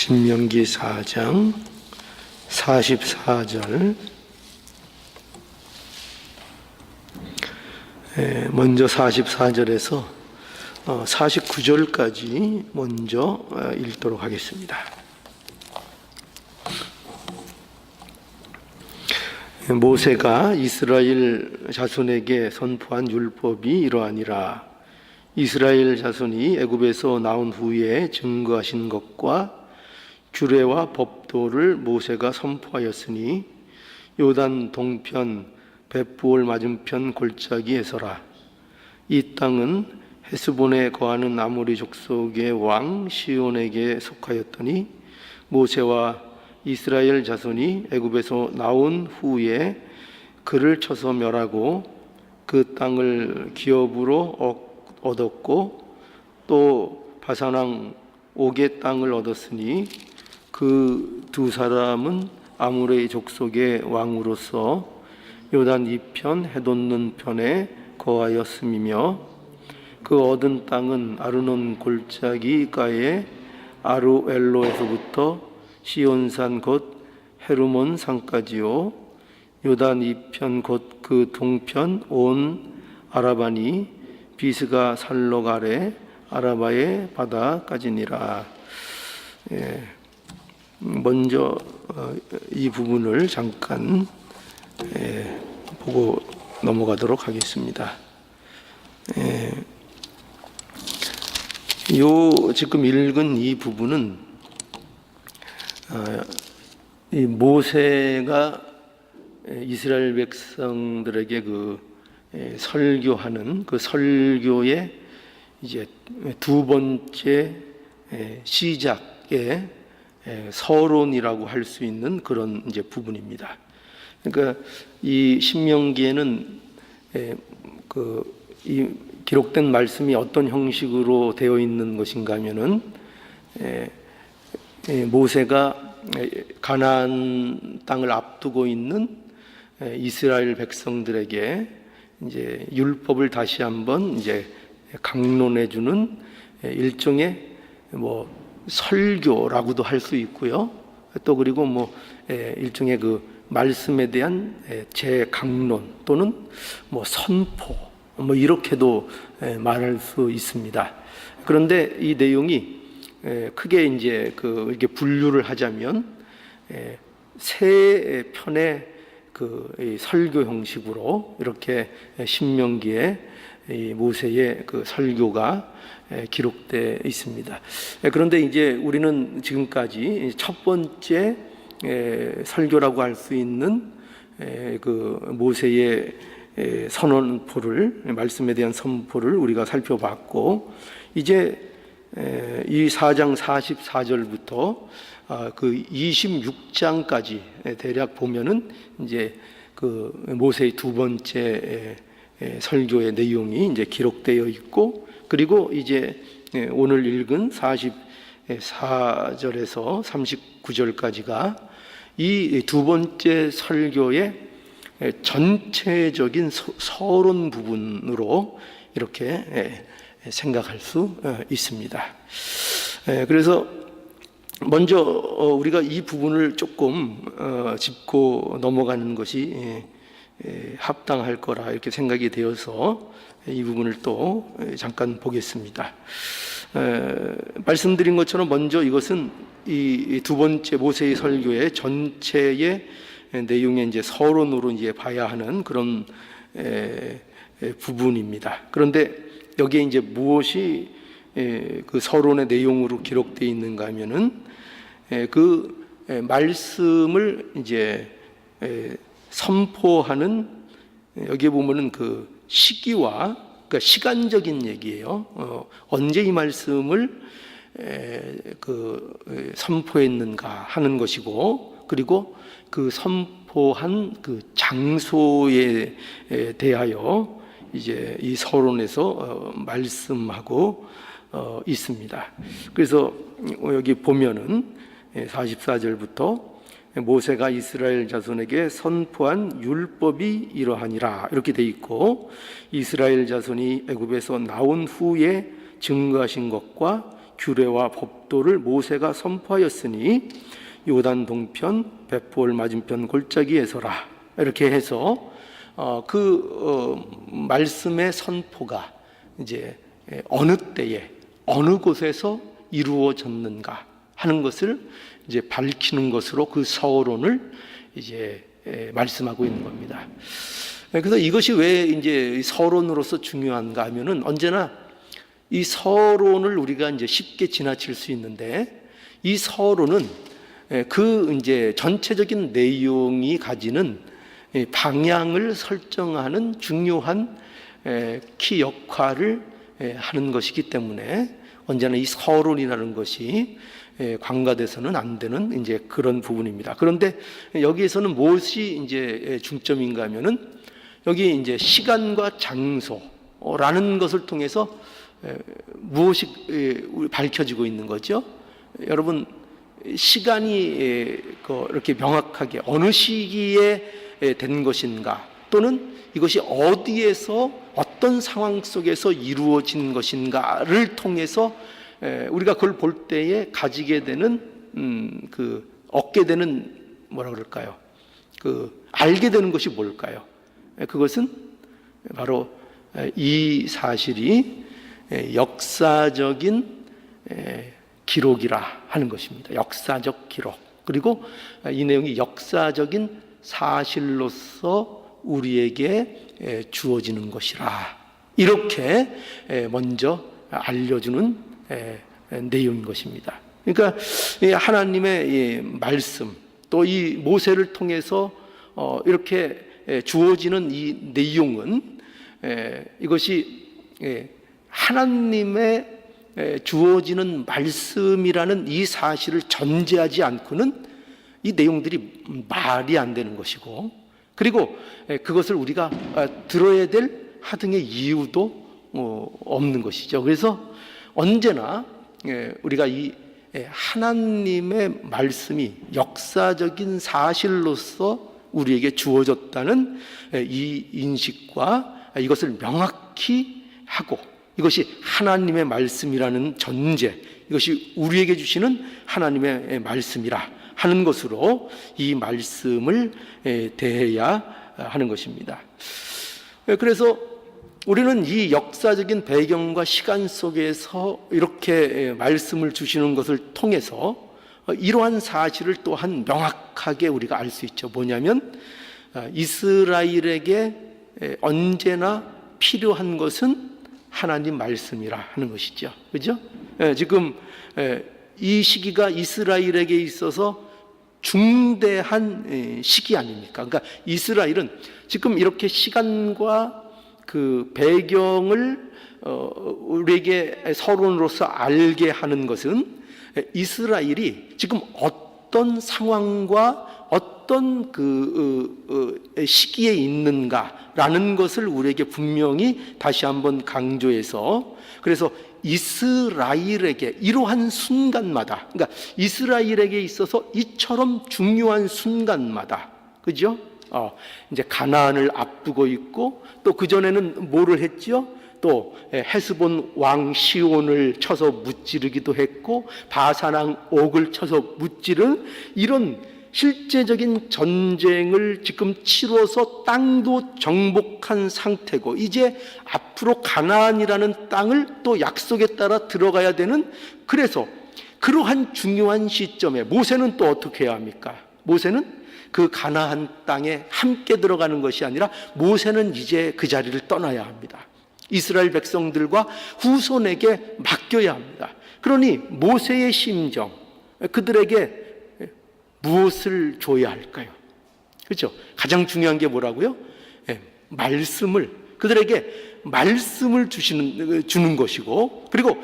신명기 4장 44절. 먼저 44절에서 49절까지 먼저 읽도록 하겠습니다. 모세가 이스라엘 자손에게 선포한 율법이 이러하니라. 이스라엘 자손이 애굽에서 나온 후에 증거하신 것과 규례와 법도를 모세가 선포하였으니 요단 동편 벳부올 맞은편 골짜기에서라. 이 땅은 헤스본에 거하는 아모리 족속의 왕 시온에게 속하였더니 모세와 이스라엘 자손이 애굽에서 나온 후에 그를 쳐서 멸하고 그 땅을 기업으로 얻었고 또 바산 옥의 땅을 얻었으니 그 두 사람은 아모리 족속의 왕으로서 요단 이편 해돋는 편에 거하였음이며 그 얻은 땅은 아르논 골짜기가에 아루엘로에서부터 시온산 곧 헤르몬 산까지요 요단 이편 곧 그 동편 온 아라바니 비스가 살록 아래 아라바의 바다까지니라. 먼저 이 부분을 잠깐 보고 넘어가도록 하겠습니다. 지금 읽은 이 부분은 이 모세가 이스라엘 백성들에게 설교하는 그 설교의 이제 두 번째 시작의 서론이라고 할 수 있는 그런 이제 부분입니다. 그러니까 이 신명기에는 이 기록된 말씀이 어떤 형식으로 되어 있는 것인가 하면은 모세가 가나안 땅을 앞두고 있는 이스라엘 백성들에게 이제 율법을 다시 한번 이제 강론해 주는 일종의 설교라고도 할 수 있고요. 또 그리고 일종의 그 말씀에 대한 재강론 또는 선포 이렇게도 말할 수 있습니다. 그런데 이 내용이 크게 이제 이렇게 분류를 하자면 세 편의 이 설교 형식으로 이렇게 신명기에 이 모세의 그 설교가 기록되어 있습니다. 그런데 이제 우리는 지금까지 첫 번째 설교라고 할 수 있는 그 모세의 선언포를, 말씀에 대한 선포를 우리가 살펴봤고, 이제 이 4장 44절부터 그 26장까지 대략 보면은 이제 그 모세의 두 번째 설교의 내용이 이제 기록되어 있고, 그리고 이제 오늘 읽은 44절에서 39절까지가 이 두 번째 설교의 전체적인 서론 부분으로 이렇게 생각할 수 있습니다. 그래서 먼저 우리가 이 부분을 조금 짚고 넘어가는 것이 합당할 거라 이렇게 생각이 되어서 이 부분을 또 잠깐 보겠습니다. 말씀드린 것처럼 먼저 이것은 이 두 번째 모세의 설교의 전체의 내용의 이제 서론으로 이제 봐야 하는 그런 부분입니다. 그런데 여기에 이제 무엇이 그 서론의 내용으로 기록되어 있는가 하면은 그 말씀을 이제 선포하는, 여기에 보면은 그 시기와, 그러니까 시간적인 얘기예요. 언제 이 말씀을 선포했는가 하는 것이고, 그리고 그 선포한 그 장소에 대하여 이제 이 서론에서 말씀하고 있습니다. 그래서 여기 보면은 44절부터 모세가 이스라엘 자손에게 선포한 율법이 이러하니라 이렇게 돼 있고, 이스라엘 자손이 애굽에서 나온 후에 증거하신 것과 규례와 법도 법도를 모세가 선포하였으니 요단 동편 벳볼 맞은편 골짜기에 서라. 이렇게 해서 말씀의 선포가 이제 어느 때에 어느 곳에서 이루어졌는가 하는 것을 이제 밝히는 것으로 그 서론을 이제 말씀하고 있는 겁니다. 그래서 이것이 왜 이제 서론으로서 중요한가 하면은 언제나 이 서론을 우리가 이제 쉽게 지나칠 수 있는데 이 서론은 그 이제 전체적인 내용이 가지는 방향을 설정하는 중요한 키 역할을 하는 것이기 때문에 언제나 이 서론이라는 것이 관가돼서는 안 되는 이제 그런 부분입니다. 그런데 여기에서는 무엇이 이제 중점인가 하면은 여기 이제 시간과 장소라는 것을 통해서 무엇이 밝혀지고 있는 거죠? 여러분, 시간이 이렇게 명확하게 어느 시기에 된 것인가, 또는 이것이 어디에서 어떤 상황 속에서 이루어진 것인가를 통해서 우리가 그걸 볼 때에 가지게 되는 얻게 되는 뭐라 그럴까요? 알게 되는 것이 뭘까요? 그것은 바로 이 사실이 역사적인 기록이라 하는 것입니다. 역사적 기록. 그리고 이 내용이 역사적인 사실로서 우리에게 주어지는 것이라. 이렇게 먼저 알려주는 내용인 것입니다. 그러니까 하나님의 말씀, 또 이 모세를 통해서 이렇게 주어지는 이 내용은 이것이 하나님의 주어지는 말씀이라는 이 사실을 전제하지 않고는 이 내용들이 말이 안 되는 것이고, 그리고 그것을 우리가 들어야 될 하등의 이유도 없는 것이죠. 그래서 언제나 우리가 이 하나님의 말씀이 역사적인 사실로서 우리에게 주어졌다는 이 인식과 이것을 명확히 하고, 이것이 하나님의 말씀이라는 전제, 이것이 우리에게 주시는 하나님의 말씀이라 하는 것으로 이 말씀을 대해야 하는 것입니다. 그래서 우리는 이 역사적인 배경과 시간 속에서 이렇게 말씀을 주시는 것을 통해서 이러한 사실을 또한 명확하게 우리가 알 수 있죠. 뭐냐면 이스라엘에게 언제나 필요한 것은 하나님 말씀이라 하는 것이죠. 그죠? 지금 이 시기가 이스라엘에게 있어서 중대한 시기 아닙니까? 그러니까 이스라엘은 지금 이렇게 시간과 그 배경을 우리에게 서론으로서 알게 하는 것은 이스라엘이 지금 어떤 상황과 어떤 시기에 있는가라는 것을 우리에게 분명히 다시 한번 강조해서, 그래서 이스라엘에게 이러한 순간마다, 그러니까 이스라엘에게 있어서 이처럼 중요한 순간마다, 그죠? 이제 가나안을 앞두고 있고, 또 그전에는 뭐를 했죠? 또 헤스본 왕 시온을 쳐서 무찌르기도 했고, 바산 왕 옥을 쳐서 무찌른 이런 실제적인 전쟁을 지금 치러서 땅도 정복한 상태고, 이제 앞으로 가나안이라는 땅을 또 약속에 따라 들어가야 되는, 그래서 그러한 중요한 시점에 모세는 또 어떻게 해야 합니까? 모세는 그 가나안 땅에 함께 들어가는 것이 아니라 모세는 이제 그 자리를 떠나야 합니다. 이스라엘 백성들과 후손에게 맡겨야 합니다. 그러니 모세의 심정, 그들에게 무엇을 줘야 할까요? 그렇죠? 가장 중요한 게 뭐라고요? 말씀을, 그들에게 말씀을 주는 것이고, 그리고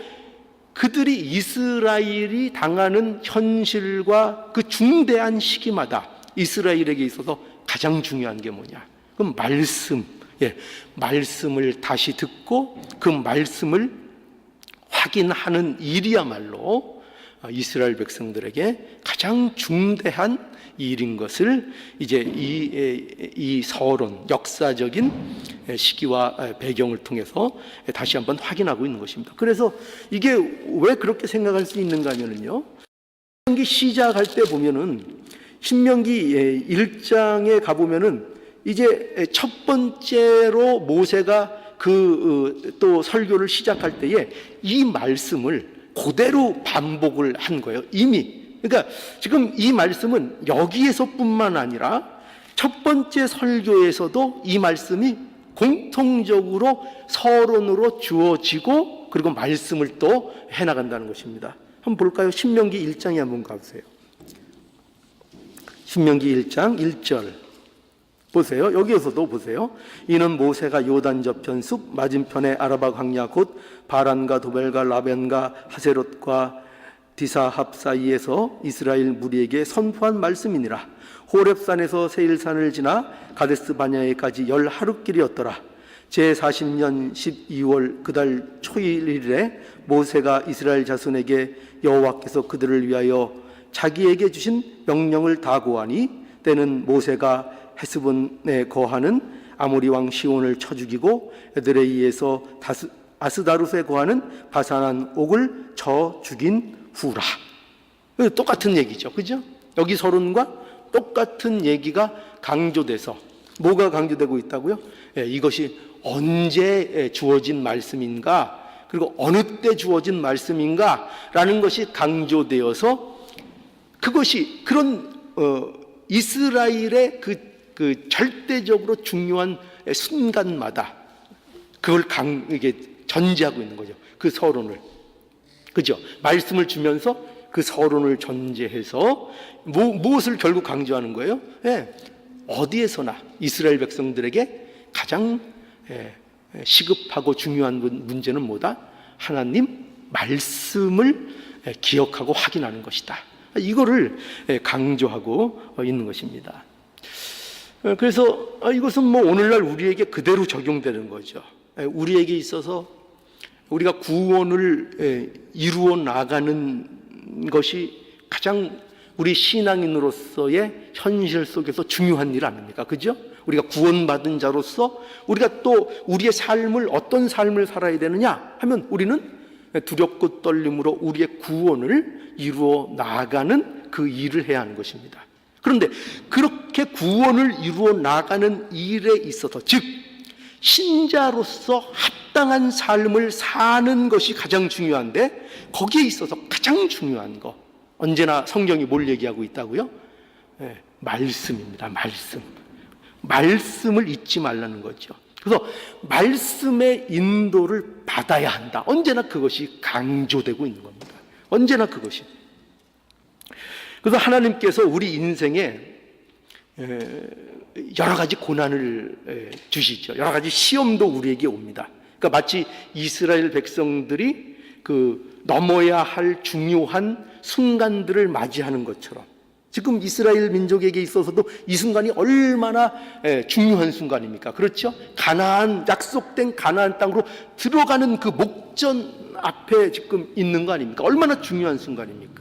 그들이 이스라엘이 당하는 현실과 그 중대한 시기마다 이스라엘에게 있어서 가장 중요한 게 뭐냐? 그럼 말씀을 다시 듣고 그 말씀을 확인하는 일이야말로 이스라엘 백성들에게 가장 중대한 일인 것을 이제 이 서론, 역사적인 시기와 배경을 통해서 다시 한번 확인하고 있는 것입니다. 그래서 이게 왜 그렇게 생각할 수 있는가 하면요, 신명기 시작할 때 보면은 신명기 1장에 가보면은 이제 첫 번째로 모세가 또 설교를 시작할 때에 이 말씀을 그대로 반복을 한 거예요. 이미. 그러니까 지금 이 말씀은 여기에서뿐만 아니라 첫 번째 설교에서도 이 말씀이 공통적으로 서론으로 주어지고 그리고 말씀을 또 해나간다는 것입니다. 한번 볼까요? 신명기 1장에 한번 가보세요. 신명기 1장 1절 보세요. 여기에서도 보세요. 이는 모세가 요단 저편 숲 맞은편의 아라바 광야 곧 바란과 도벨과 라벤과 하세롯과 디사합 사이에서 이스라엘 무리에게 선포한 말씀이니라. 호렙산에서 세일산을 지나 가데스 바냐에까지 10하루길이었더라. 제40년 12월 그달 초일일에 모세가 이스라엘 자손에게 여호와께서 그들을 위하여 자기에게 주신 명령을 다 고하니 때는 모세가 헤스본에 거하는 아모리 왕 시온을 쳐 죽이고 에드레이에서 아스다롯에 거하는 바산한 옥을 쳐 죽인 후라. 똑같은 얘기죠, 그죠? 여기 서론과 똑같은 얘기가 강조돼서 뭐가 강조되고 있다고요? 이것이 언제 주어진 말씀인가, 그리고 어느 때 주어진 말씀인가라는 것이 강조되어서 그것이 그런 이스라엘의 그 절대적으로 중요한 순간마다 그걸 이게 전제하고 있는 거죠. 그 서론을. 그죠? 말씀을 주면서 그 서론을 전제해서 무엇을 결국 강조하는 거예요? 어디에서나 이스라엘 백성들에게 가장 시급하고 중요한 문제는 뭐다? 하나님 말씀을 기억하고 확인하는 것이다. 이거를 강조하고 있는 것입니다. 그래서 이것은 뭐 오늘날 우리에게 그대로 적용되는 거죠. 우리에게 있어서 우리가 구원을 이루어 나가는 것이 가장 우리 신앙인으로서의 현실 속에서 중요한 일 아닙니까? 그죠? 우리가 구원받은 자로서 우리가 또 우리의 삶을 어떤 삶을 살아야 되느냐 하면 우리는 두렵고 떨림으로 우리의 구원을 이루어 나가는 그 일을 해야 하는 것입니다. 그런데 그렇게 구원을 이루어 나가는 일에 있어서, 즉 신자로서 합당한 삶을 사는 것이 가장 중요한데, 거기에 있어서 가장 중요한 거, 언제나 성경이 뭘 얘기하고 있다고요? 말씀입니다. 말씀을 잊지 말라는 거죠. 그래서 말씀의 인도를 받아야 한다. 언제나 그것이 강조되고 있는 겁니다. 언제나 그것이. 그래서 하나님께서 우리 인생에 여러 가지 고난을 주시죠. 여러 가지 시험도 우리에게 옵니다. 그러니까 마치 이스라엘 백성들이 그 넘어야 할 중요한 순간들을 맞이하는 것처럼, 지금 이스라엘 민족에게 있어서도 이 순간이 얼마나 중요한 순간입니까? 그렇죠? 약속된 가나안 땅으로 들어가는 그 목전 앞에 지금 있는 거 아닙니까? 얼마나 중요한 순간입니까?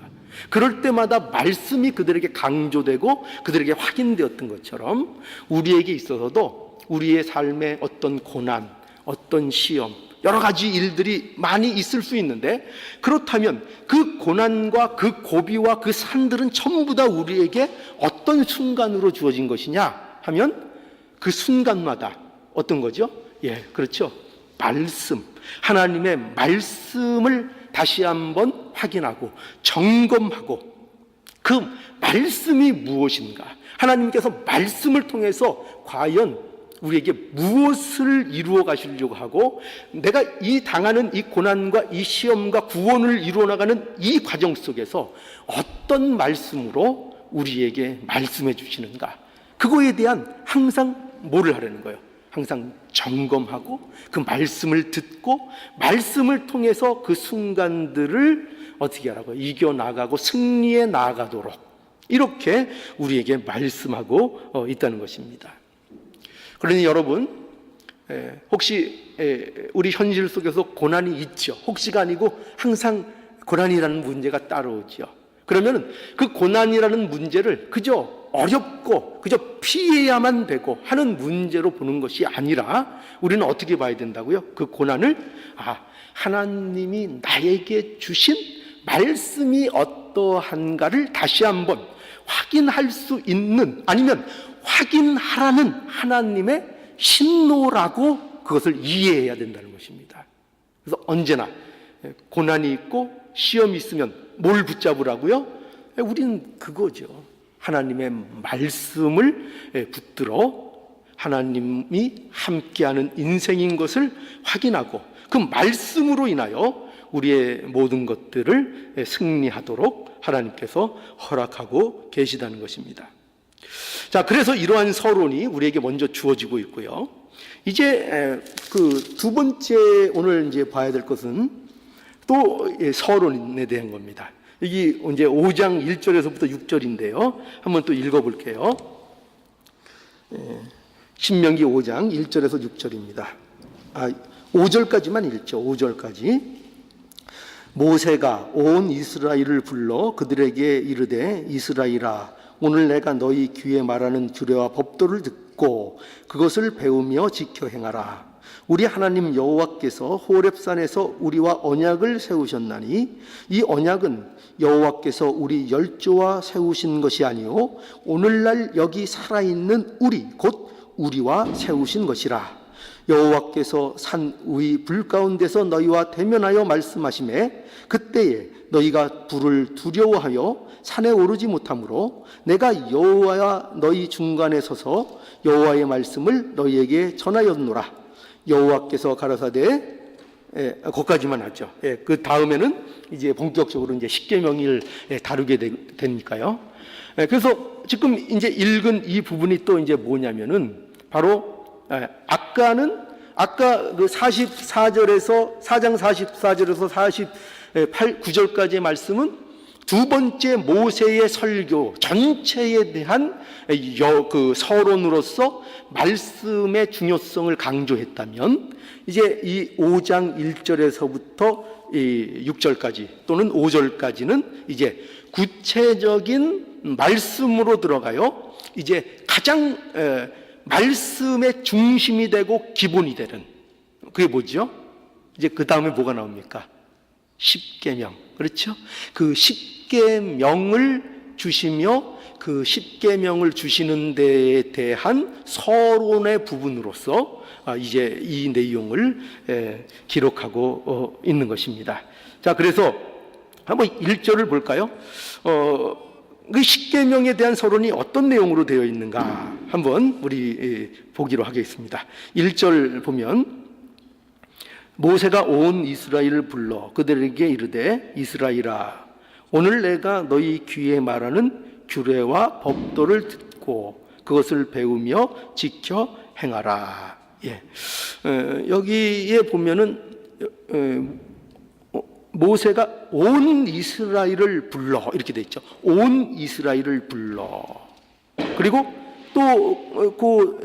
그럴 때마다 말씀이 그들에게 강조되고 그들에게 확인되었던 것처럼 우리에게 있어서도 우리의 삶에 어떤 고난, 어떤 시험, 여러 가지 일들이 많이 있을 수 있는데, 그렇다면 그 고난과 그 고비와 그 산들은 전부 다 우리에게 어떤 순간으로 주어진 것이냐 하면 그 순간마다 어떤 거죠? 그렇죠. 말씀, 하나님의 말씀을 다시 한번 확인하고 점검하고, 그 말씀이 무엇인가, 하나님께서 말씀을 통해서 과연 우리에게 무엇을 이루어 가시려고 하고, 내가 이 당하는 이 고난과 이 시험과 구원을 이루어 나가는 이 과정 속에서 어떤 말씀으로 우리에게 말씀해 주시는가, 그거에 대한 항상 뭐를 하려는 거예요? 항상 점검하고 그 말씀을 듣고 말씀을 통해서 그 순간들을 어떻게 하라고 이겨나가고 승리해 나가도록 이렇게 우리에게 말씀하고 있다는 것입니다. 그러니 여러분, 혹시 우리 현실 속에서 고난이 있죠? 혹시가 아니고 항상 고난이라는 문제가 따라오죠. 그러면 그 고난이라는 문제를 그저 어렵고 그저 피해야만 되고 하는 문제로 보는 것이 아니라 우리는 어떻게 봐야 된다고요? 그 고난을 하나님이 나에게 주신 말씀이 어떠한가를 다시 한번 확인할 수 있는, 아니면 확인하라는 하나님의 신호라고 그것을 이해해야 된다는 것입니다. 그래서 언제나 고난이 있고 시험이 있으면 뭘 붙잡으라고요? 우리는 그거죠. 하나님의 말씀을 붙들어 하나님이 함께하는 인생인 것을 확인하고 그 말씀으로 인하여 우리의 모든 것들을 승리하도록 하나님께서 허락하고 계시다는 것입니다. 자, 그래서 이러한 서론이 우리에게 먼저 주어지고 있고요. 이제 그 두 번째 오늘 이제 봐야 될 것은 또 서론에 대한 겁니다. 여기 이제 5장 1절에서부터 6절인데요. 한번 또 읽어볼게요. 신명기 5장 1절에서 6절입니다. 5절까지만 읽죠. 5절까지. 모세가 온 이스라엘을 불러 그들에게 이르되 이스라엘아 오늘 내가 너희 귀에 말하는 규례와 법도를 듣고 그것을 배우며 지켜 행하라. 우리 하나님 여호와께서 호렙산에서 우리와 언약을 세우셨나니 이 언약은 여호와께서 우리 열조와 세우신 것이 아니요 오늘날 여기 살아있는 우리 곧 우리와 세우신 것이라. 여호와께서 산 위 불 가운데서 너희와 대면하여 말씀하시매 그때에 너희가 불을 두려워하여 산에 오르지 못하므로 내가 여호와와 너희 중간에 서서 여호와의 말씀을 너희에게 전하였노라. 여호와께서 가라사대, 거기까지만 하죠. 그 다음에는 이제 본격적으로 이제 십계명을 다루게 되니까요. 그래서 지금 이제 읽은 이 부분이 또 이제 뭐냐면은 바로 아까 그 44절에서 4장 44절에서 9절까지의 말씀은 두 번째 모세의 설교 전체에 대한 그 서론으로서 말씀의 중요성을 강조했다면 이제 이 5장 1절에서부터 6절까지 또는 5절까지는 이제 구체적인 말씀으로 들어가요. 이제 가장 말씀의 중심이 되고 기본이 되는, 그게 뭐죠? 이제 그 다음에 뭐가 나옵니까? 십계명. 그렇죠? 그 십계명을 주시며 그 십계명을 주시는 데에 대한 서론의 부분으로서 이제 이 내용을 기록하고 있는 것입니다. 자, 그래서 한번 1절을 볼까요? 그 십계명에 대한 서론이 어떤 내용으로 되어 있는가 한번 우리 보기로 하겠습니다. 1절 보면 모세가 온 이스라엘을 불러 그들에게 이르되 이스라엘아 오늘 내가 너희 귀에 말하는 규례와 법도를 듣고 그것을 배우며 지켜 행하라. 여기에 보면은 모세가 온 이스라엘을 불러 이렇게 돼 있죠. 온 이스라엘을 불러. 그리고 또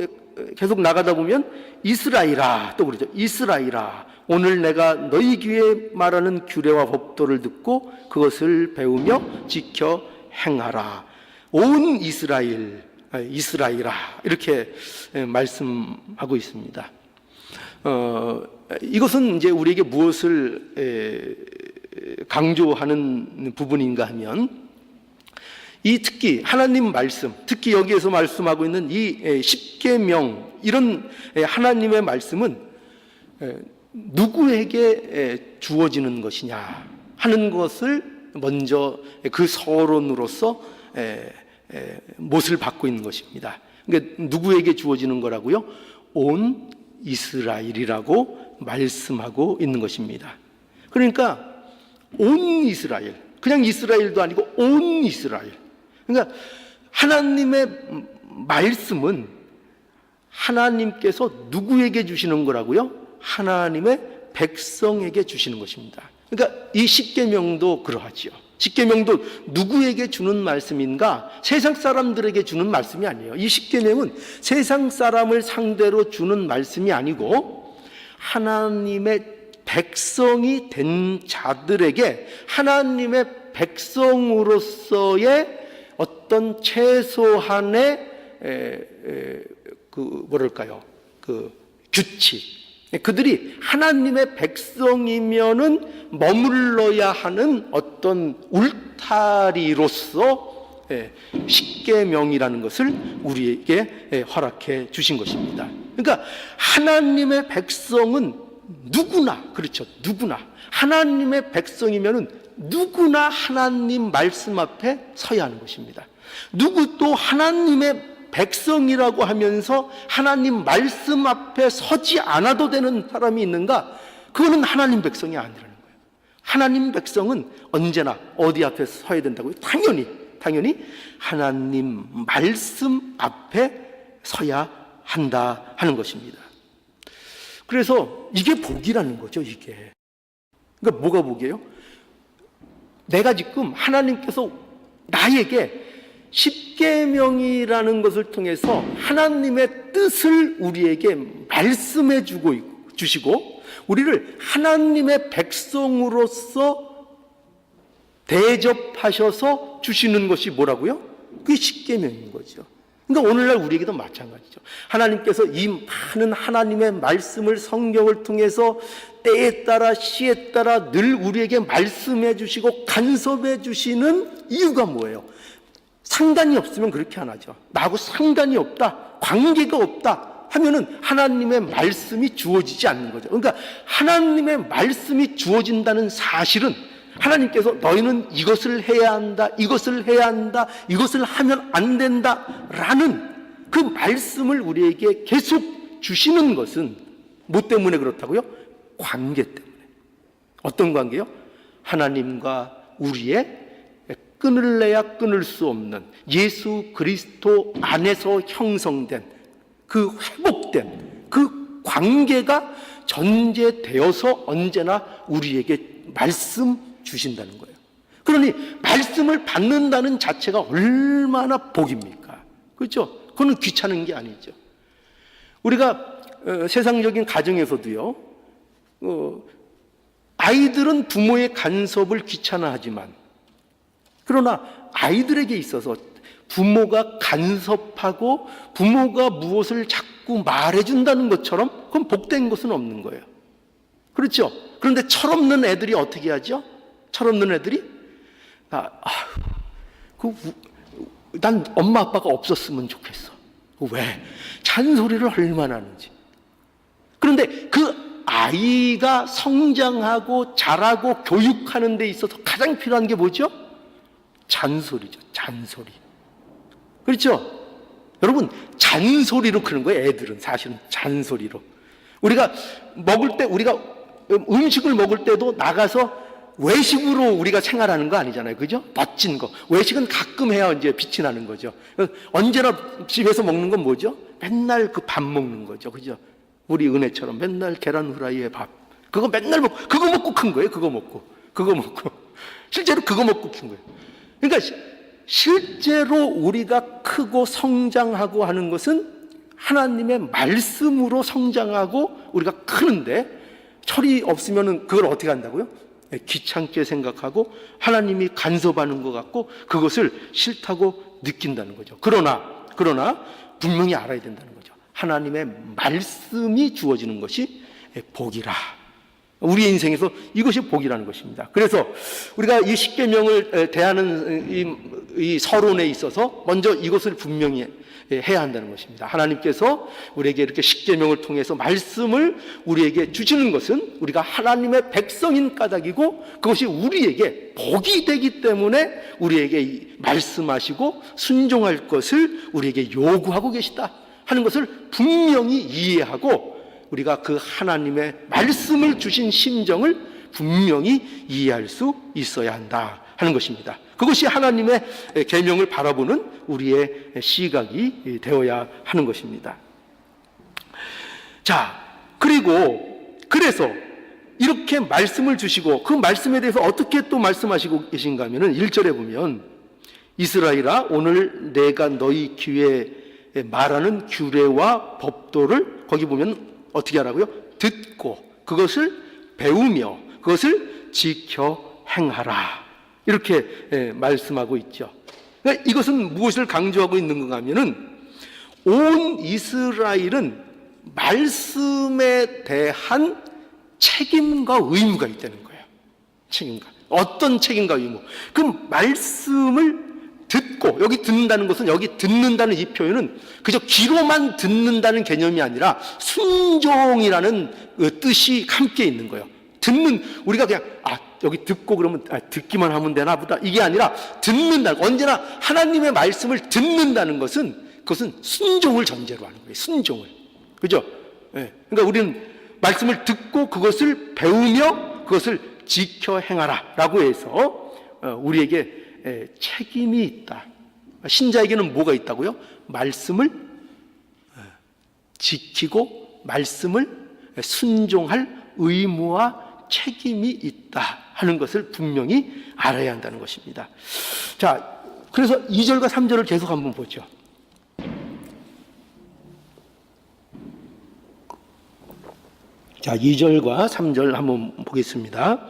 계속 나가다 보면 이스라엘아 또 그러죠. 이스라엘아 오늘 내가 너희 귀에 말하는 규례와 법도를 듣고 그것을 배우며 지켜 행하라. 온 이스라엘, 이스라엘아 이렇게 말씀하고 있습니다. 이것은 이제 우리에게 무엇을 강조하는 부분인가 하면 이 특히 하나님 말씀, 특히 여기에서 말씀하고 있는 이 십계명 이런 하나님의 말씀은 누구에게 주어지는 것이냐 하는 것을 먼저 그 서론으로서 못을 받고 있는 것입니다. 그러니까 누구에게 주어지는 거라고요? 온 이스라엘이라고 말씀하고 있는 것입니다. 그러니까 온 이스라엘, 그냥 이스라엘도 아니고 온 이스라엘. 그러니까 하나님의 말씀은 하나님께서 누구에게 주시는 거라고요? 하나님의 백성에게 주시는 것입니다. 그러니까 이 십계명도 그러하지요. 십계명도 누구에게 주는 말씀인가? 세상 사람들에게 주는 말씀이 아니에요. 이 십계명은 세상 사람을 상대로 주는 말씀이 아니고 하나님의 백성이 된 자들에게 하나님의 백성으로서의 어떤 최소한의 규칙, 그들이 하나님의 백성이면은 머물러야 하는 어떤 울타리로서 십계명이라는 것을 우리에게 허락해 주신 것입니다. 그러니까 하나님의 백성은 누구나, 그렇죠, 누구나 하나님의 백성이면은 누구나 하나님 말씀 앞에 서야 하는 것입니다. 누구도 하나님의 백성이라고 하면서 하나님 말씀 앞에 서지 않아도 되는 사람이 있는가? 그거는 하나님 백성이 아니라는 거예요. 하나님 백성은 언제나 어디 앞에 서야 된다고요? 당연히 하나님 말씀 앞에 서야 한다 하는 것입니다. 그래서 이게 복이라는 거죠, 이게. 그러니까 뭐가 복이에요? 내가 지금 하나님께서 나에게 십계명이라는 것을 통해서 하나님의 뜻을 우리에게 말씀해 주시고 우리를 하나님의 백성으로서 대접하셔서 주시는 것이 뭐라고요? 그게 십계명인 거죠. 그러니까 오늘날 우리에게도 마찬가지죠. 하나님께서 이 많은 하나님의 말씀을 성경을 통해서 때에 따라 시에 따라 늘 우리에게 말씀해 주시고 간섭해 주시는 이유가 뭐예요? 상관이 없으면 그렇게 안 하죠. 나하고 상관이 없다, 관계가 없다 하면은 하나님의 말씀이 주어지지 않는 거죠. 그러니까 하나님의 말씀이 주어진다는 사실은 하나님께서 너희는 이것을 해야 한다, 이것을 해야 한다, 이것을 하면 안 된다라는 그 말씀을 우리에게 계속 주시는 것은 뭐 때문에 그렇다고요? 관계 때문에. 어떤 관계요? 하나님과 우리의 끊을래야 끊을 수 없는 예수 그리스도 안에서 형성된 그 회복된 그 관계가 전제되어서 언제나 우리에게 말씀 주신다는 거예요. 그러니 말씀을 받는다는 자체가 얼마나 복입니까? 그렇죠? 그거는 귀찮은 게 아니죠. 우리가 세상적인 가정에서도요, 아이들은 부모의 간섭을 귀찮아하지만 그러나 아이들에게 있어서 부모가 간섭하고 부모가 무엇을 자꾸 말해준다는 것처럼 그건 복된 것은 없는 거예요. 그렇죠? 그런데 철없는 애들이 어떻게 하죠? 철없는 애들이 난 엄마 아빠가 없었으면 좋겠어. 왜? 잔소리를 얼마나 하는지. 그런데 그 아이가 성장하고 자라고 교육하는 데 있어서 가장 필요한 게 뭐죠? 잔소리죠. 잔소리. 그렇죠? 여러분, 잔소리로 크는 거예요. 애들은 사실은 잔소리로. 우리가 먹을 때, 우리가 음식을 먹을 때도 나가서 외식으로 우리가 생활하는 거 아니잖아요. 그죠? 멋진 거. 외식은 가끔 해야 이제 빛이 나는 거죠. 언제나 집에서 먹는 건 뭐죠? 맨날 그 밥 먹는 거죠. 그죠? 우리 은혜처럼 맨날 계란 후라이에 밥. 그거 맨날 먹고, 그거 먹고 큰 거예요. 그거 먹고. 실제로 그거 먹고 큰 거예요. 그러니까 실제로 우리가 크고 성장하고 하는 것은 하나님의 말씀으로 성장하고 우리가 크는데 철이 없으면 그걸 어떻게 한다고요? 귀찮게 생각하고 하나님이 간섭하는 것 같고 그것을 싫다고 느낀다는 거죠. 그러나 분명히 알아야 된다는 거죠. 하나님의 말씀이 주어지는 것이 복이라. 우리의 인생에서 이것이 복이라는 것입니다. 그래서 우리가 이 십계명을 대하는 이 서론에 있어서 먼저 이것을 분명히 해야 한다는 것입니다. 하나님께서 우리에게 이렇게 십계명을 통해서 말씀을 우리에게 주시는 것은 우리가 하나님의 백성인 까닭이고 그것이 우리에게 복이 되기 때문에 우리에게 말씀하시고 순종할 것을 우리에게 요구하고 계시다 하는 것을 분명히 이해하고 우리가 그 하나님의 말씀을 주신 심정을 분명히 이해할 수 있어야 한다 하는 것입니다. 그것이 하나님의 계명을 바라보는 우리의 시각이 되어야 하는 것입니다. 자, 그래서 이렇게 말씀을 주시고 그 말씀에 대해서 어떻게 또 말씀하시고 계신가 하면은 1절에 보면 이스라엘아 오늘 내가 너희 귀에 말하는 규례와 법도를 거기 보면 어떻게 하라고요? 듣고 그것을 배우며 그것을 지켜 행하라. 이렇게 말씀하고 있죠. 그러니까 이것은 무엇을 강조하고 있는 건가 하면은 온 이스라엘은 말씀에 대한 책임과 의무가 있다는 거예요. 책임과. 어떤 책임과 의무? 그 말씀을 듣고, 여기 듣는다는 것은, 여기 듣는다는 이 표현은 그저 귀로만 듣는다는 개념이 아니라 순종이라는 뜻이 함께 있는 거예요. 우리가 그냥 여기 듣고 그러면 듣기만 하면 되나 보다, 이게 아니라 듣는다. 언제나 하나님의 말씀을 듣는다는 것은 그것은 순종을 전제로 하는 거예요. 순종을. 그죠? 그러니까 우리는 말씀을 듣고 그것을 배우며 그것을 지켜 행하라 라고 해서 우리에게 책임이 있다. 신자에게는 뭐가 있다고요? 말씀을 지키고 말씀을 순종할 의무와 책임이 있다 하는 것을 분명히 알아야 한다는 것입니다. 자, 그래서 2절과 3절을 계속 한번 보죠. 자, 2절과 3절 한번 보겠습니다.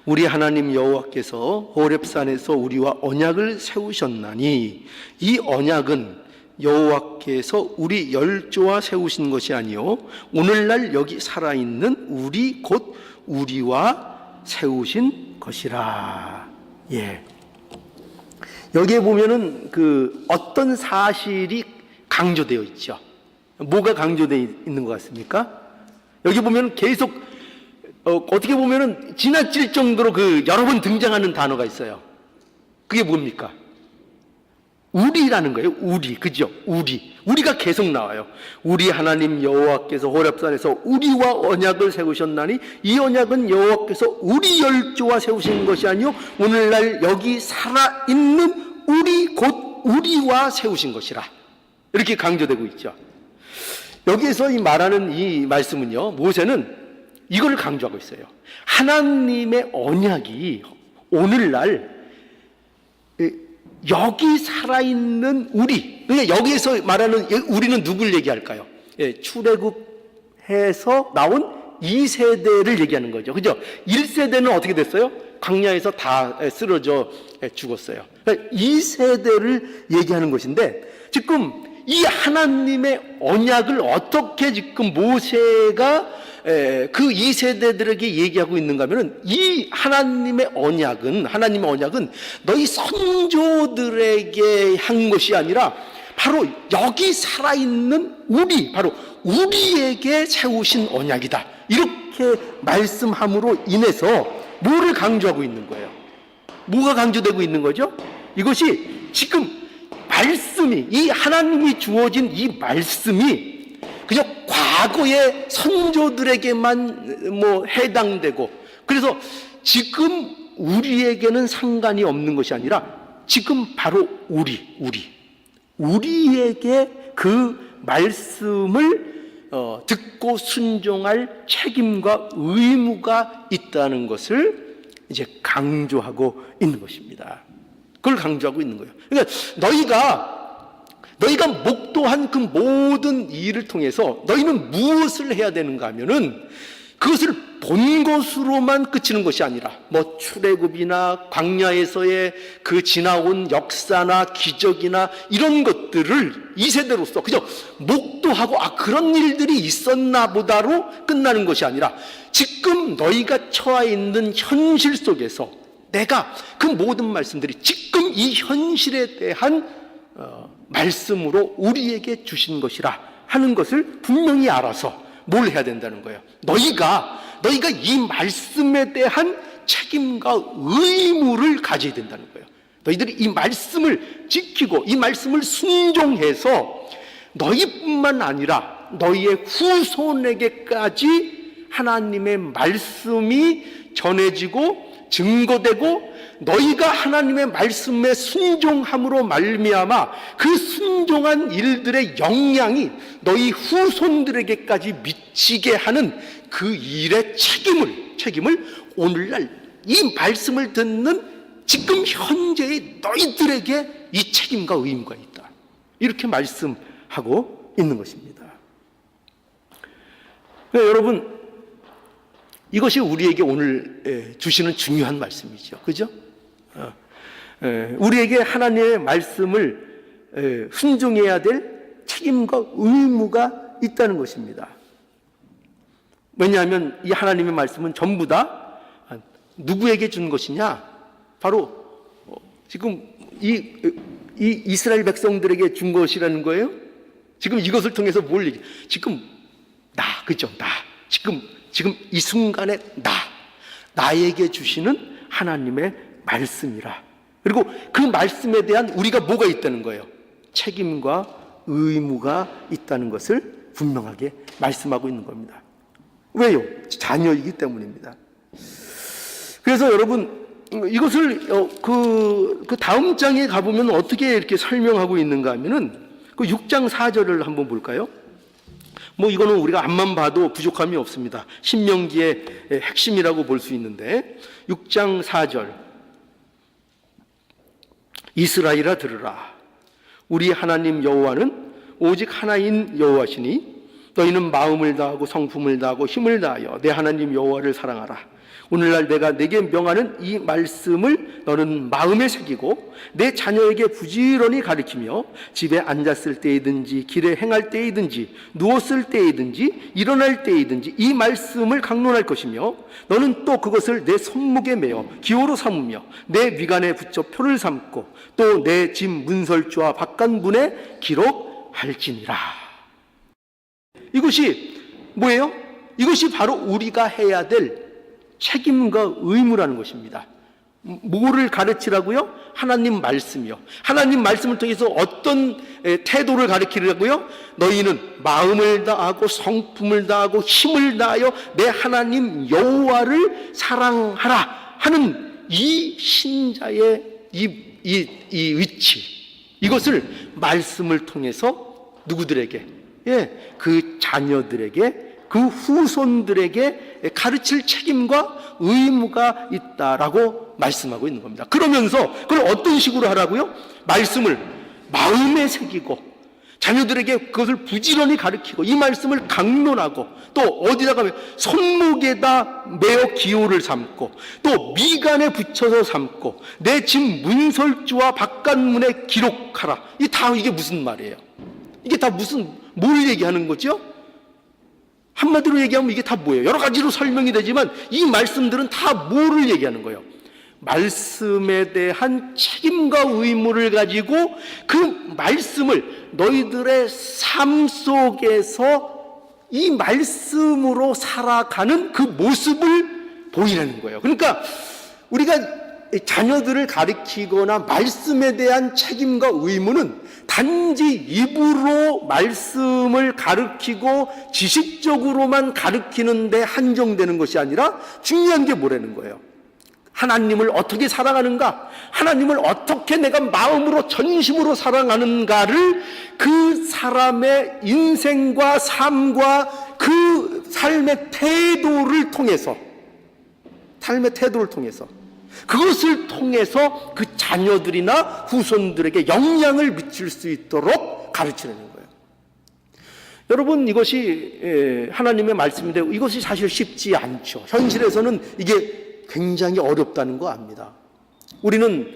우리 하나님 여호와께서 호렙산에서 우리와 언약을 세우셨나니 이 언약은 여호와께서 우리 열조와 세우신 것이 아니요 오늘날 여기 살아있는 우리 곧 우리와 세우신 것이라. 예. 여기에 보면은 그 어떤 사실이 강조되어 있죠. 뭐가 강조되어 있는 것 같습니까? 여기 보면 계속 어떻게 보면은 지나칠 정도로 여러 번 등장하는 단어가 있어요. 그게 뭡니까? 우리라는 거예요. 우리, 그죠? 우리가 계속 나와요. 우리 하나님 여호와께서 호렙산에서 우리와 언약을 세우셨나니 이 언약은 여호와께서 우리 열조와 세우신 것이 아니요 오늘날 여기 살아있는 우리 곧 우리와 세우신 것이라. 이렇게 강조되고 있죠. 여기에서 이 말하는 이 말씀은요, 모세는 이걸 강조하고 있어요. 하나님의 언약이 오늘날 여기 살아있는 우리, 그러니까 여기에서 말하는 우리는 누굴 얘기할까요? 출애굽해서 나온 2세대를 얘기하는 거죠. 그죠? 1세대는 어떻게 됐어요? 광야에서 다 쓰러져 죽었어요. 그러니까 2세대를 얘기하는 것인데 지금 이 하나님의 언약을 어떻게 지금 모세가 그 2세대들에게 얘기하고 있는가 하면은 이 하나님의 언약은 너희 선조들에게 한 것이 아니라 바로 여기 살아있는 바로 우리에게 세우신 언약이다. 이렇게 말씀함으로 인해서 뭐를 강조하고 있는 거예요? 뭐가 강조되고 있는 거죠? 이것이 지금 말씀이, 이 하나님이 주어진 이 말씀이 그냥 과거의 선조들에게만 해당되고, 그래서 지금 우리에게는 상관이 없는 것이 아니라 지금 바로 우리에게 그 말씀을 듣고 순종할 책임과 의무가 있다는 것을 이제 강조하고 있는 것입니다. 그걸 강조하고 있는 거예요. 그러니까 너희가 목도한 그 모든 일을 통해서 너희는 무엇을 해야 되는가 하면은 그것을 본 것으로만 그치는 것이 아니라 출애굽이나 광야에서의 그 지나온 역사나 기적이나 이런 것들을 2세대로서 그저 목도하고 그런 일들이 있었나 보다로 끝나는 것이 아니라 지금 너희가 처해 있는 현실 속에서 내가 그 모든 말씀들이 지금 이 현실에 대한 말씀으로 우리에게 주신 것이라 하는 것을 분명히 알아서 뭘 해야 된다는 거예요. 너희가 이 말씀에 대한 책임과 의무를 가져야 된다는 거예요. 너희들이 이 말씀을 지키고 이 말씀을 순종해서 너희뿐만 아니라 너희의 후손에게까지 하나님의 말씀이 전해지고 증거되고 너희가 하나님의 말씀에 순종함으로 말미암아 그 순종한 일들의 영향이 너희 후손들에게까지 미치게 하는 그 일의 책임을 오늘날 이 말씀을 듣는 지금 현재의 너희들에게 이 책임과 의무가 있다. 이렇게 말씀하고 있는 것입니다. 여러분, 이것이 우리에게 오늘 주시는 중요한 말씀이죠. 그죠? 우리에게 하나님의 말씀을 순종해야 될 책임과 의무가 있다는 것입니다. 왜냐하면 이 하나님의 말씀은 전부 다 누구에게 준 것이냐? 바로 지금 이 이스라엘 백성들에게 준 것이라는 거예요. 지금 이것을 통해서 뭘 얘기? 지금 나, 그죠? 나. 지금 이 순간에 나에게 주시는 하나님의 말씀이라. 그리고 그 말씀에 대한 우리가 뭐가 있다는 거예요? 책임과 의무가 있다는 것을 분명하게 말씀하고 있는 겁니다. 왜요? 자녀이기 때문입니다. 그래서 여러분, 이것을 그 다음 장에 가보면 어떻게 이렇게 설명하고 있는가 하면은 그 6장 4절을 한번 볼까요? 뭐 이거는 우리가 앞만 봐도 부족함이 없습니다. 신명기의 핵심이라고 볼 수 있는데 6장 4절 이스라엘아 들으라. 우리 하나님 여호와는 오직 하나인 여호와시니 너희는 마음을 다하고 성품을 다하고 힘을 다하여 내 하나님 여호와를 사랑하라. 오늘날 내가 내게 명하는 이 말씀을 너는 마음에 새기고 내 자녀에게 부지런히 가르치며 집에 앉았을 때이든지 길에 행할 때이든지 누웠을 때이든지 일어날 때이든지 이 말씀을 강론할 것이며 너는 또 그것을 내 손목에 매어 기호로 삼으며 내 위간에 붙여 표를 삼고 또 내 집 문설주와 바깥문에 기록할지니라. 이것이 뭐예요? 이것이 바로 우리가 해야 될 책임과 의무라는 것입니다. 뭐를 가르치라고요? 하나님 말씀이요. 하나님 말씀을 통해서 어떤 태도를 가르치라고요? 너희는 마음을 다하고 성품을 다하고 힘을 다하여 내 하나님 여호와를 사랑하라 하는 이 신자의 이 의치, 이것을 말씀을 통해서 누구들에게? 그 자녀들에게, 그 후손들에게 가르칠 책임과 의무가 있다라고 말씀하고 있는 겁니다. 그러면서 그걸 어떤 식으로 하라고요? 말씀을 마음에 새기고 자녀들에게 그것을 부지런히 가르치고 이 말씀을 강론하고 또 어디다가 손목에다 매어 기호를 삼고 또 미간에 붙여서 삼고 내 집 문설주와 바깥문에 기록하라. 이게 무슨 말이에요? 이게 다 뭘 얘기하는 거죠? 한마디로 얘기하면 이게 다 뭐예요? 여러 가지로 설명이 되지만 이 말씀들은 다 뭐를 얘기하는 거예요? 말씀에 대한 책임과 의무를 가지고 그 말씀을 너희들의 삶 속에서 이 말씀으로 살아가는 그 모습을 보이라는 거예요. 그러니까 우리가 자녀들을 가르치거나 말씀에 대한 책임과 의무는 단지 입으로 말씀을 가르치고 지식적으로만 가르치는 데 한정되는 것이 아니라 중요한 게 뭐라는 거예요? 하나님을 어떻게 사랑하는가? 하나님을 어떻게 내가 마음으로 전심으로 사랑하는가를 그 사람의 인생과 삶과 그 삶의 태도를 통해서 그것을 통해서 그 자녀들이나 후손들에게 영향을 미칠 수 있도록 가르치는 거예요. 여러분, 이것이 하나님의 말씀인데 이것이 사실 쉽지 않죠. 현실에서는 이게 굉장히 어렵다는 거 압니다. 우리는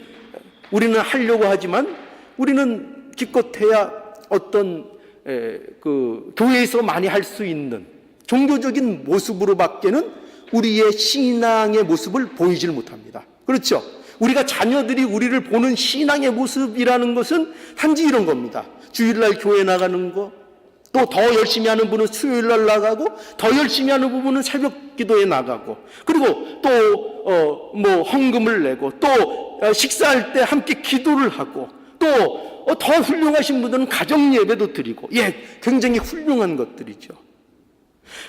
하려고 하지만 우리는 기껏해야 어떤 그 교회에서 많이 할 수 있는 종교적인 모습으로밖에는 우리의 신앙의 모습을 보이질 못합니다. 그렇죠? 우리가 자녀들이 우리를 보는 신앙의 모습이라는 것은 단지 이런 겁니다. 주일날 교회 나가는 거, 또 더 열심히 하는 분은 수요일날 나가고, 더 열심히 하는 부분은 새벽 기도에 나가고, 그리고 또 헌금을 내고, 또 식사할 때 함께 기도를 하고, 또 더 훌륭하신 분들은 가정 예배도 드리고, 굉장히 훌륭한 것들이죠.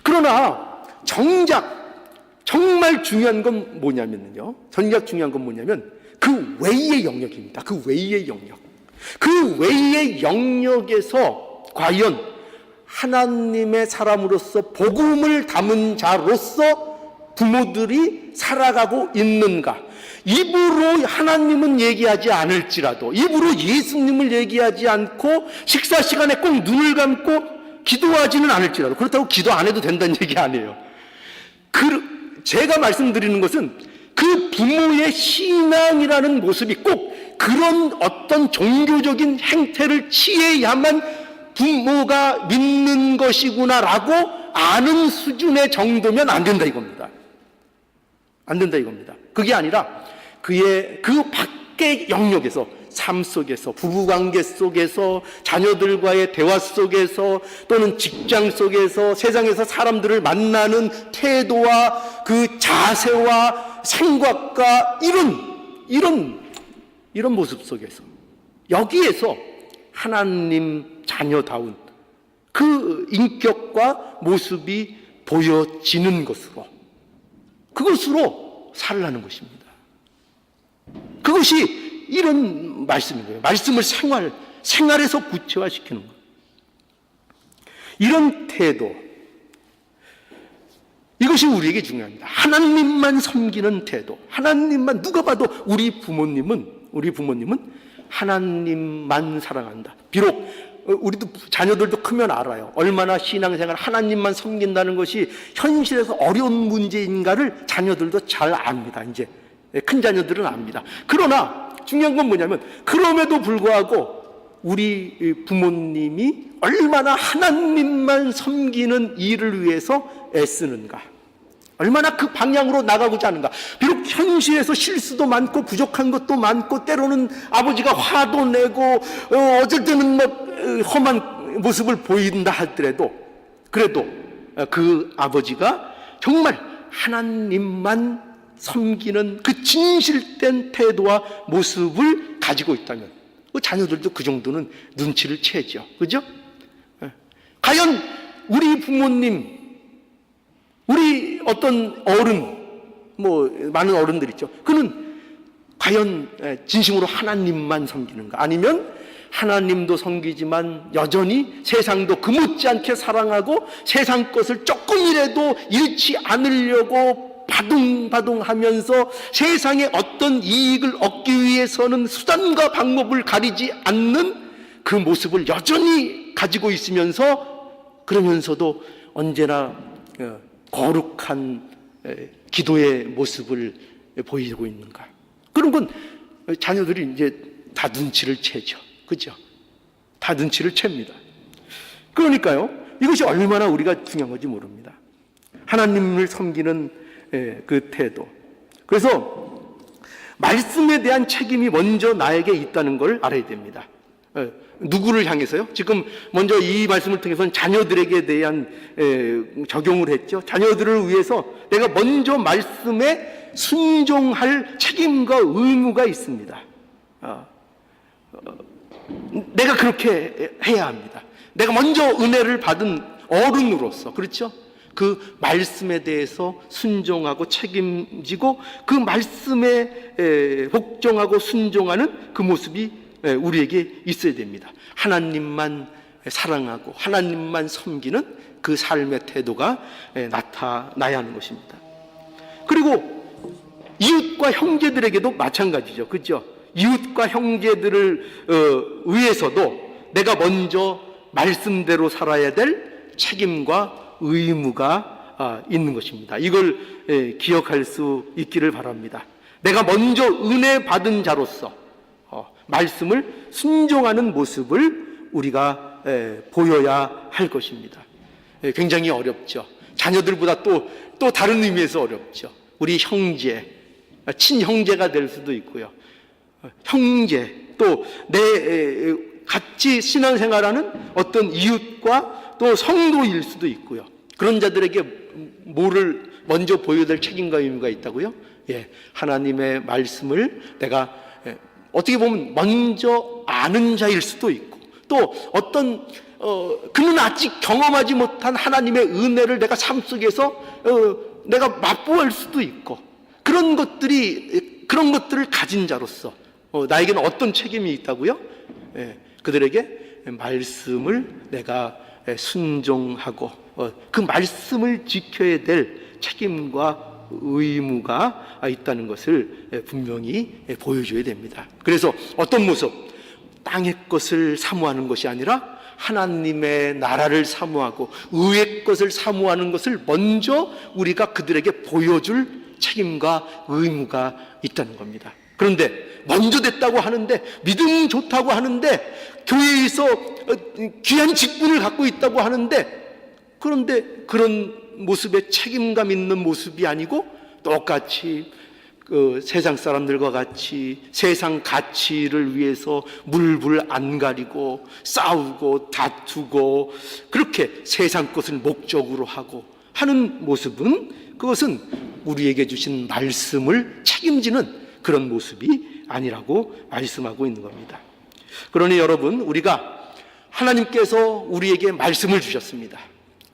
그러나 정말 중요한 건 뭐냐면요. 중요한 건 뭐냐면 그 외의 영역입니다. 그 외의 영역. 그 외의 영역에서 과연 하나님의 사람으로서 복음을 담은 자로서 부모들이 살아가고 있는가? 입으로 하나님은 얘기하지 않을지라도, 입으로 예수님을 얘기하지 않고 식사 시간에 꼭 눈을 감고 기도하지는 않을지라도, 그렇다고 기도 안 해도 된다는 얘기 아니에요. 제가 말씀드리는 것은 그 부모의 신앙이라는 모습이 꼭 그런 어떤 종교적인 행태를 취해야만 부모가 믿는 것이구나라고 아는 수준의 정도면 안 된다 이겁니다. 안 된다 이겁니다. 그게 아니라 그의 그 밖의 영역에서, 삶 속에서, 부부관계 속에서, 자녀들과의 대화 속에서, 또는 직장 속에서, 세상에서 사람들을 만나는 태도와 그 자세와 생각과 이런 모습 속에서, 여기에서 하나님 자녀다운 그 인격과 모습이 보여지는 것으로, 그것으로 살라는 것입니다. 그것이 이런 말씀인 거예요. 말씀을 생활에서 구체화시키는 거예요. 이런 태도, 이것이 우리에게 중요합니다. 하나님만 섬기는 태도, 하나님만, 누가 봐도 우리 부모님은 하나님만 사랑한다. 비록 우리도 자녀들도 크면 알아요. 얼마나 신앙생활 하나님만 섬긴다는 것이 현실에서 어려운 문제인가를 자녀들도 잘 압니다. 이제 큰 자녀들은 압니다. 그러나 중요한 건 뭐냐면, 그럼에도 불구하고 우리 부모님이 얼마나 하나님만 섬기는 일을 위해서 애쓰는가, 얼마나 그 방향으로 나가고자 하는가. 비록 현실에서 실수도 많고 부족한 것도 많고, 때로는 아버지가 화도 내고 어쩔 때는 험한 모습을 보인다 하더라도, 그래도 그 아버지가 정말 하나님만 섬기는 그 진실된 태도와 모습을 가지고 있다면 자녀들도 그 정도는 눈치를 채죠. 그죠? 과연 우리 부모님, 우리 어떤 어른, 많은 어른들 있죠. 그는 과연 진심으로 하나님만 섬기는가? 아니면 하나님도 섬기지만 여전히 세상도 그 못지않게 사랑하고 세상 것을 조금이라도 잃지 않으려고 바둥바둥하면서 세상의 어떤 이익을 얻기 위해서는 수단과 방법을 가리지 않는 그 모습을 여전히 가지고 있으면서, 그러면서도 언제나 거룩한 기도의 모습을 보이고 있는가? 그런 건 자녀들이 이제 다 눈치를 채죠. 그죠? 다 눈치를 챕니다. 그러니까요, 이것이 얼마나 우리가 중요한 건지 모릅니다. 하나님을 섬기는 그 태도. 그래서 말씀에 대한 책임이 먼저 나에게 있다는 걸 알아야 됩니다. 누구를 향해서요? 지금 먼저 이 말씀을 통해서는 자녀들에게 대한 적용을 했죠. 자녀들을 위해서 내가 먼저 말씀에 순종할 책임과 의무가 있습니다. 내가 그렇게 해야 합니다. 내가 먼저 은혜를 받은 어른으로서, 그렇죠? 그 말씀에 대해서 순종하고 책임지고 그 말씀에 복종하고 순종하는 그 모습이 우리에게 있어야 됩니다. 하나님만 사랑하고 하나님만 섬기는 그 삶의 태도가 나타나야 하는 것입니다. 그리고 이웃과 형제들에게도 마찬가지죠. 그렇죠? 이웃과 형제들을 위해서도 내가 먼저 말씀대로 살아야 될 책임과 의무가 있는 것입니다. 이걸 기억할 수 있기를 바랍니다. 내가 먼저 은혜 받은 자로서 말씀을 순종하는 모습을 우리가 보여야 할 것입니다. 굉장히 어렵죠. 자녀들보다 또 다른 의미에서 어렵죠. 우리 형제, 친형제가 될 수도 있고요. 형제, 또 내 같이 신앙생활하는 어떤 이웃과 또 성도일 수도 있고요. 그런 자들에게 뭐를 먼저 보여야 될 책임과 의무가 있다고요? 하나님의 말씀을 내가 어떻게 보면 먼저 아는 자일 수도 있고, 또 어떤 그는 아직 경험하지 못한 하나님의 은혜를 내가 삶 속에서 내가 맛보할 수도 있고, 그런 것들을 가진 자로서 나에게는 어떤 책임이 있다고요? 그들에게 말씀을 내가 순종하고 그 말씀을 지켜야 될 책임과 의무가 있다는 것을 분명히 보여줘야 됩니다. 그래서 어떤 모습, 땅의 것을 사모하는 것이 아니라 하나님의 나라를 사모하고 의의 것을 사모하는 것을 먼저 우리가 그들에게 보여줄 책임과 의무가 있다는 겁니다. 그런데 먼저 됐다고 하는데, 믿음 좋다고 하는데, 교회에서 귀한 직분을 갖고 있다고 하는데, 그런데 그런 모습에 책임감 있는 모습이 아니고 똑같이 세상 사람들과 같이 세상 가치를 위해서 물불 안 가리고 싸우고 다투고 그렇게 세상 것을 목적으로 하고 하는 모습은, 그것은 우리에게 주신 말씀을 책임지는 그런 모습이 아니라고 말씀하고 있는 겁니다. 그러니 여러분, 우리가 하나님께서 우리에게 말씀을 주셨습니다.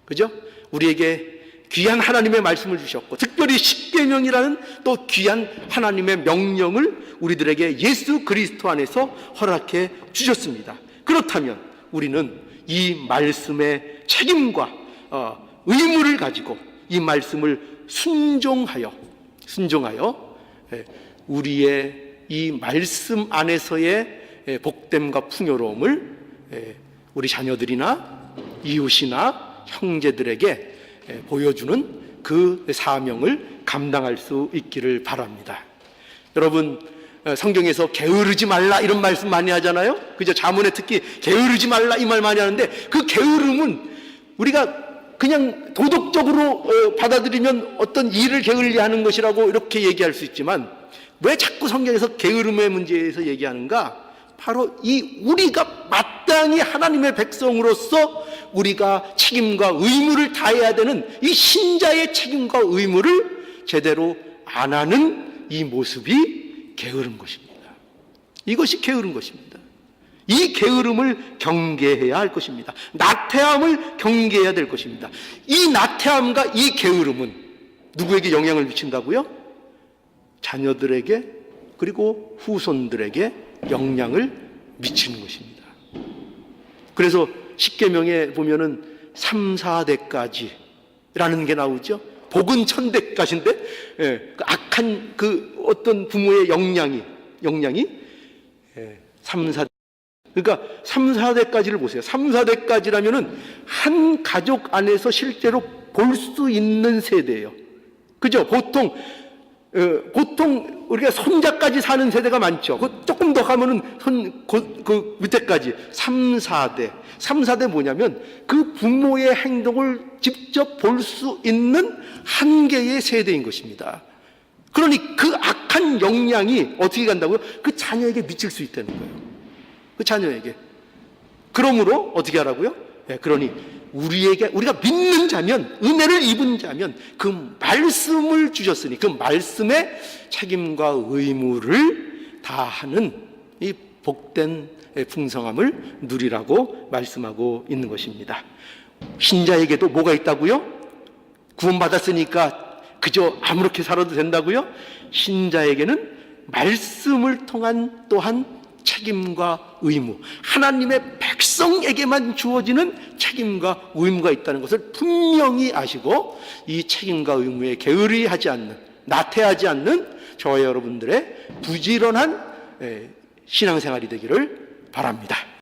그죠? 우리에게 귀한 하나님의 말씀을 주셨고, 특별히 십계명이라는 또 귀한 하나님의 명령을 우리들에게 예수 그리스도 안에서 허락해 주셨습니다. 그렇다면 우리는 이 말씀의 책임과 의무를 가지고 이 말씀을 순종하여 우리의 이 말씀 안에서의 복됨과 풍요로움을 우리 자녀들이나 이웃이나 형제들에게 보여주는 그 사명을 감당할 수 있기를 바랍니다. 여러분, 성경에서 게으르지 말라 이런 말씀 많이 하잖아요. 그죠? 자문에 특히 게으르지 말라 이 말 많이 하는데, 그 게으름은 우리가 그냥 도덕적으로 받아들이면 어떤 일을 게을리 하는 것이라고 이렇게 얘기할 수 있지만, 왜 자꾸 성경에서 게으름의 문제에서 얘기하는가? 바로 이 우리가 마땅히 하나님의 백성으로서 우리가 책임과 의무를 다해야 되는 이 신자의 책임과 의무를 제대로 안 하는 이 모습이 게으른 것입니다. 이것이 게으른 것입니다. 이 게으름을 경계해야 할 것입니다. 나태함을 경계해야 될 것입니다. 이 나태함과 이 게으름은 누구에게 영향을 미친다고요? 자녀들에게, 그리고 후손들에게 영향을 미치는 것입니다. 그래서 십계명에 보면은 3, 4대까지라는 게 나오죠. 복은 1000대까지인데, 악한 그 어떤 부모의 영향이 3, 4대. 그러니까 3, 4대까지를 보세요. 3, 4대까지라면은 한 가족 안에서 실제로 볼 수 있는 세대예요. 그죠? 보통 우리가 손자까지 사는 세대가 많죠. 조금 더 가면은 그 밑에까지 3, 4대. 3, 4대 뭐냐면 그 부모의 행동을 직접 볼 수 있는 한 개의 세대인 것입니다. 그러니 그 악한 영향이 어떻게 간다고요? 그 자녀에게 미칠 수 있다는 거예요. 그 자녀에게. 그러므로 어떻게 하라고요? 그러니 우리가 믿는 자면, 은혜를 입은 자면 그 말씀을 주셨으니 그 말씀의 책임과 의무를 다하는 이 복된 풍성함을 누리라고 말씀하고 있는 것입니다. 신자에게도 뭐가 있다고요? 구원받았으니까 그저 아무렇게 살아도 된다고요? 신자에게는 말씀을 통한 또한 책임과 의무, 하나님의 백성에게만 주어지는 책임과 의무가 있다는 것을 분명히 아시고 이 책임과 의무에 게으르하지 않는, 나태하지 않는 저와 여러분들의 부지런한 신앙생활이 되기를 바랍니다.